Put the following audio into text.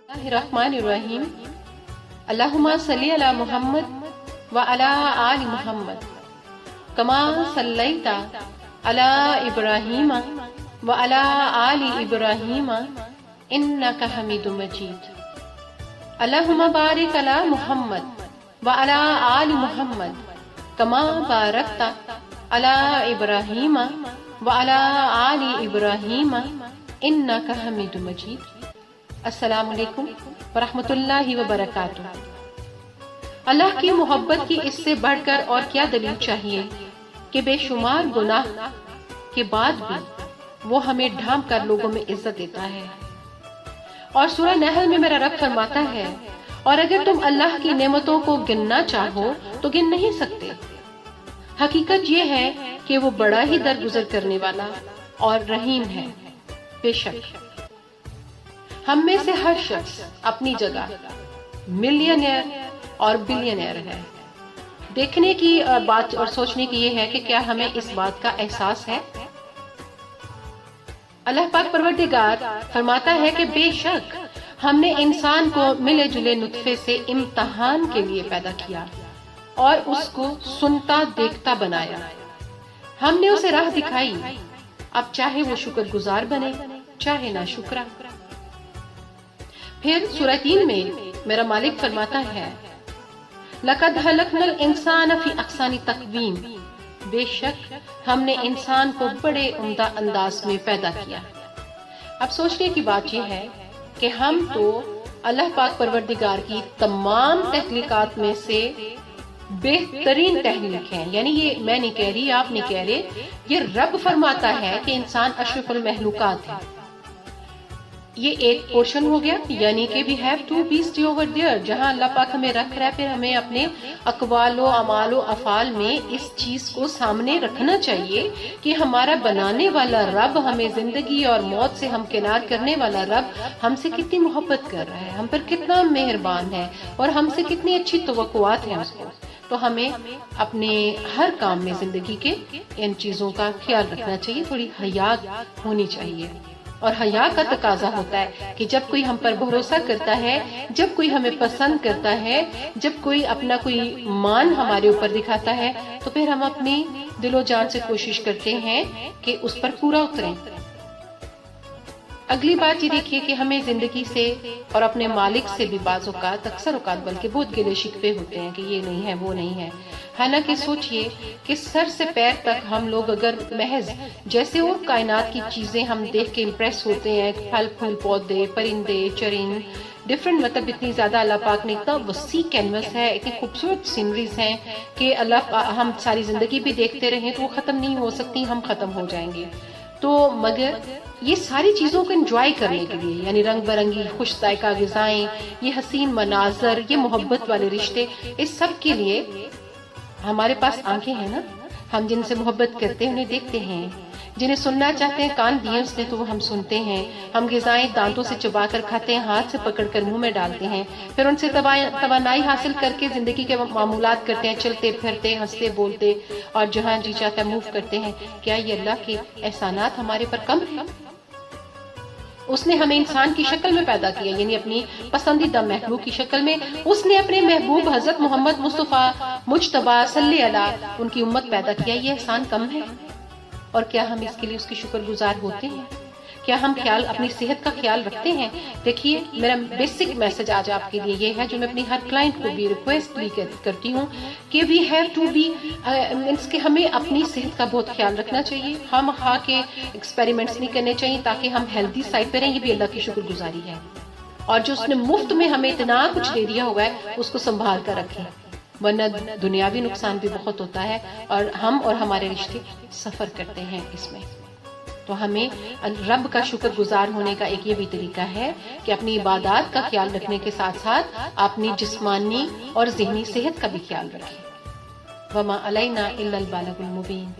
बिस्मिल्लाहिर्रहमानिर्रहीम। अल्लाहुम्मा सल्ली अला मुहम्मद व अला आलि मुहम्मद कमा सल्लैता अला इब्राहीम व अला आलि इब्राहीम इन्नका हमीदुम मजीद। अल्लाहुम्मा बारिक अला मुहम्मद व अला आलि मुहम्मद कमा बारकता अला इब्राहीम व अला आलि इब्राहीम इन्नका हमीदुम मजीद। अस्सलामु अलैकुम व रहमतुल्लाहि व बरकातुहू। अल्लाह की मोहब्बत की इससे बढ़कर और क्या दलील चाहिए कि बेशुमार गुनाह के बाद भी वो हमें ढांप कर लोगों में इज्जत देता है। और सूरह नहल में मेरा रब फरमाता है, और अगर तुम अल्लाह की नेमतों को गिनना चाहो तो गिन नहीं सकते। हकीकत ये है कि वो बड़ा ही दरगुजर करने वाला और रहीम है। बेशक हम में से हर शख्स अपनी जगह मिलियनेयर और बिलियनेयर है। देखने की बात और सोचने की ये है कि क्या हमें इस बात का एहसास है। अल्लाह पाक परवरदिगार फरमाता है कि बेशक हमने इंसान को मिले जुले नुत्फे से इम्तिहान के लिए पैदा किया और उसको सुनता देखता बनाया। हमने उसे राह दिखाई, अब चाहे वो शुक्रगुजार बने चाहे ना शुक्रा। फिर सूरह 3 में मेरा मालिक फरमाता है, लक़द खलक़नल इंसान फी अहसनि तक़वीम। बेशक हमने इंसान को बड़े उम्दा अंदाज में पैदा किया। अब सोचने की बात यह है कि हम तो अल्लाह पाक परवरदिगार की तमाम तख्लीकात में से बेहतरीन तहलीक हैं। यानी ये मैं नहीं कह रही, आप नहीं कह रहे, ये रब फरमाता है कि इंसान अशरफुल महलूकात है। ये एक पोर्शन हो गया, यानी कि we have to be stay over there, जहां अल्लाह पाक हमें रख रहा है। फिर हमें अपने अक़वालो अमालो अफ़ाल में इस चीज को सामने रखना चाहिए कि हमारा बनाने वाला रब, हमें जिंदगी और मौत से हमकिनार करने वाला रब हमसे कितनी मोहब्बत कर रहा है, हम पर कितना मेहरबान है और हमसे कितनी अच्छी तवक्कुआत है उसको। तो हमें अपने हर काम में जिंदगी के इन चीजों का ख्याल रखना चाहिए। थोड़ी हया होनी चाहिए, और हया का तकाजा होता है कि जब कोई हम पर भरोसा करता है, जब कोई हमें पसंद करता है, जब कोई अपना कोई मान हमारे ऊपर दिखाता है, तो फिर हम अपनी दिलो जान से कोशिश करते हैं कि उस पर पूरा उतरें। अगली बात ये देखिए कि हमें जिंदगी से और अपने मालिक से भी बाज़ औक़ात, अक्सर औक़ात बल्कि बहुत गिले शिकवे होते हैं कि ये नहीं है वो नहीं है। हालांकि सोचिए कि सर से पैर तक हम लोग अगर महज जैसे और कायनात की चीजें हम देख के इम्प्रेस होते हैं, फल फूल पौधे परिंदे चरिंद डिफरेंट, मतलब इतनी ज्यादा अल्लाह पाक ने इतना वसी कैनवस है, इतनी खूबसूरत सीनरीज हैं कि अल्लाह हम सारी जिंदगी भी देखते रहें तो वो खत्म नहीं हो सकती, हम खत्म हो जाएंगे। तो मगर ये सारी चीजों को एंजॉय करने के लिए, यानी रंग बिरंगी खुश जायका ग़िज़ाएं, ये हसीन मनाजर, ये मोहब्बत वाले रिश्ते, इस सब के लिए हमारे पास आंखें हैं ना, हम जिनसे मोहब्बत करते हैं उन्हें देखते हैं, जिन्हें सुनना चाहते हैं कान दिए उसने तो वो हम सुनते हैं, हम ग़िज़ाएं दांतों से चबा कर खाते हैं, हाथ से पकड़कर मुंह में डालते हैं, फिर उनसे तवानाई हासिल करके जिंदगी के मामूलात करते हैं, चलते फिरते हंसते बोलते और जहां जी चाहता है मूव करते हैं। क्या ये अल्लाह के एहसानात हमारे पर कम है? उसने हमें इंसान की शक्ल में पैदा किया, यानी अपनी पसंदीदा महबूब की शक्ल में। उसने अपने महबूब हजरत मोहम्मद मुस्तफा मुज्तबा सल्लल्लाहु अलैहि उनकी उम्मत पैदा किया। ये एहसान कम है? और क्या हम इसके लिए उसके शुक्रगुजार होते हैं? क्या हम अपनी सेहत का ख्याल रखते हैं? देखिए, मेरा बेसिक मैसेज आज आपके लिए ये है, जो मैं अपनी हर क्लाइंट को भी रिक्वेस्ट भी करती हूँ कि we have to be means कि हमें अपनी सेहत का बहुत ख्याल रखना चाहिए। हम के एक्सपेरिमेंट्स नहीं करने चाहिए ताकि हम हेल्दी साइड पे रहें। ये भी अल्लाह की शुक्रगुजारी है, और जो उसने मुफ्त में हमें इतना कुछ दे दिया हुआ है उसको संभाल कर रखें, वरना दुनियावी नुकसान भी बहुत होता है और हम और हमारे रिश्ते सफर करते हैं इसमें। तो हमें रब का शुक्रगुजार होने का एक ये भी तरीका है कि अपनी इबादत का ख्याल रखने के साथ साथ अपनी जिस्मानी और ज़हनी सेहत का भी ख्याल रखें। वमा अलैना इल्लल बालागुल मुबीन।